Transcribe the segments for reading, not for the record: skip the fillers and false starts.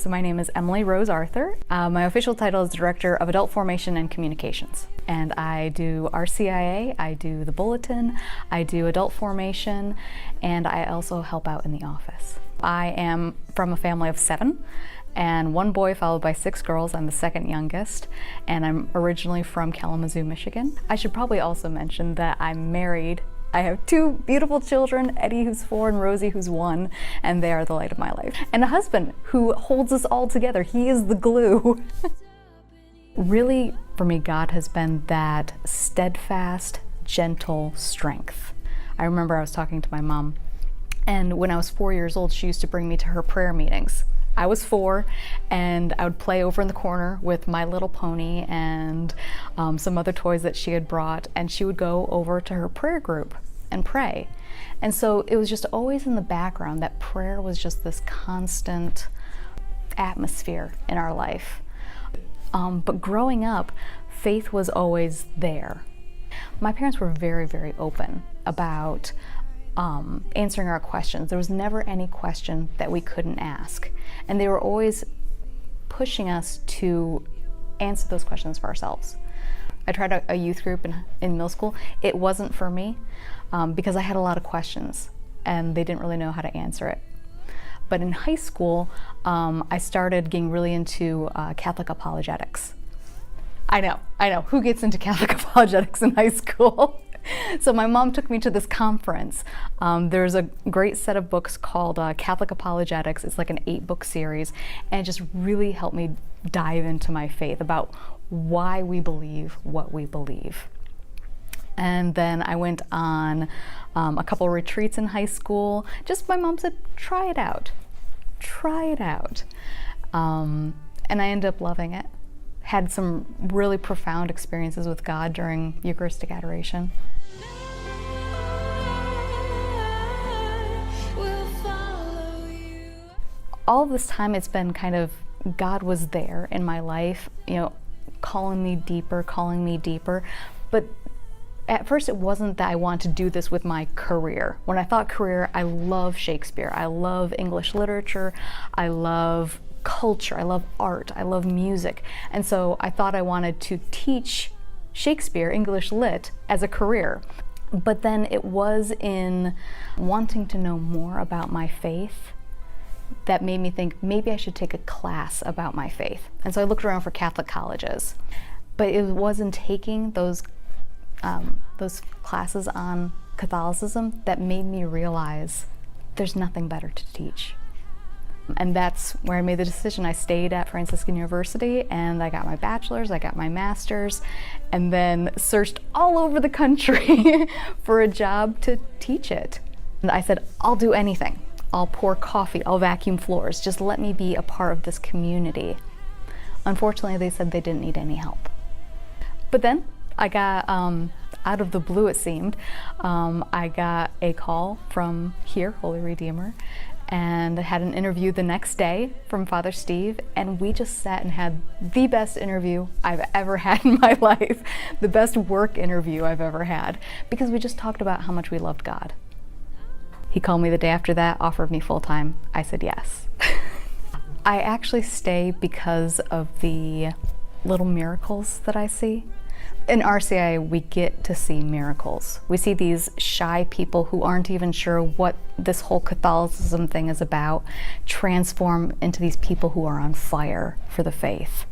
So my name is Emily Rose Arthur. My official title is Director of Adult Formation and Communications. And I do RCIA, I do the Bulletin, I do adult formation, and I also help out in the office. I am from a family of 7, and 1 boy followed by 6 girls. I'm the second youngest, and I'm originally from Kalamazoo, Michigan. I should probably also mention that I'm married. I have 2 beautiful children, Eddie who's 4 and Rosie who's 1, and they are the light of my life. And a husband who holds us all together. He is the glue. Really, for me, God has been that steadfast, gentle strength. I remember I was talking to my mom, and when I was 4 years old, she used to bring me to her prayer meetings. I was 4, and I would play over in the corner with My Little Pony and some other toys that she had brought, and she would go over to her prayer group and pray. And so it was just always in the background that prayer was just this constant atmosphere in our life. But growing up, faith was always there. My parents were very, very open about answering our questions. There was never any question that we couldn't ask. And they were always pushing us to answer those questions for ourselves. I tried a youth group in middle school. It wasn't for me because I had a lot of questions and they didn't really know how to answer it. But in high school, I started getting really into Catholic apologetics. I know, who gets into Catholic apologetics in high school? So my mom took me to this conference. There's a great set of books called Catholic Apologetics. It's like an 8-book series, and it just really helped me dive into my faith about why we believe what we believe. And then I went on a couple retreats in high school. Just my mom said, try it out. And I ended up loving it. Had some really profound experiences with God during Eucharistic adoration. All this time it's been kind of, God was there in my life, you know, calling me deeper. But at first it wasn't that I wanted to do this with my career. When I thought career, I love Shakespeare, I love English literature, I love culture, I love art, I love music. And so I thought I wanted to teach Shakespeare, English lit, as a career. But then it was in wanting to know more about my faith that made me think maybe I should take a class about my faith. And so I looked around for Catholic colleges. But it was in taking those classes on Catholicism that made me realize there's nothing better to teach. And that's where I made the decision. I stayed at Franciscan University and I got my bachelor's, I got my master's, and then searched all over the country for a job to teach it. And I said, I'll do anything. I'll pour coffee, I'll vacuum floors, just let me be a part of this community. Unfortunately, they said they didn't need any help. But then I got, out of the blue it seemed, I got a call from here, Holy Redeemer, and I had an interview the next day from Father Steve, and we just sat and had the best interview I've ever had in my life, the best work interview I've ever had, because we just talked about how much we loved God. He called me the day after that, offered me full-time. I said yes. I actually stay because of the little miracles that I see. In RCI, we get to see miracles. We see these shy people who aren't even sure what this whole Catholicism thing is about transform into these people who are on fire for the faith.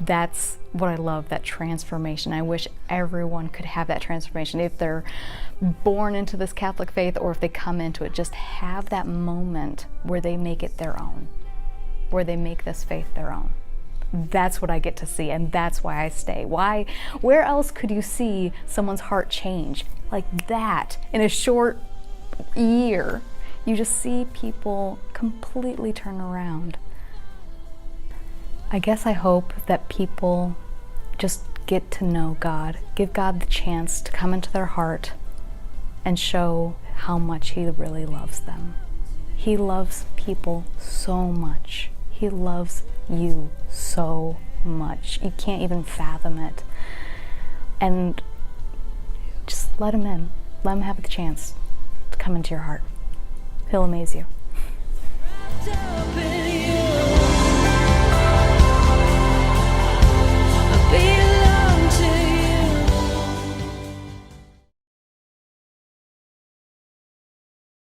That's what I love, that transformation. I wish everyone could have that transformation. If they're born into this Catholic faith or if they come into it, just have that moment where they make it their own, where they make this faith their own. That's what I get to see, and that's why I stay. Why? Where else could you see someone's heart change like that in a short year? You just see people completely turn around. I guess I hope that people just get to know God, give God the chance to come into their heart and show how much He really loves them. He loves people so much. He loves you so much. You can't even fathom it. And just let Him in. Let Him have the chance to come into your heart. He'll amaze you.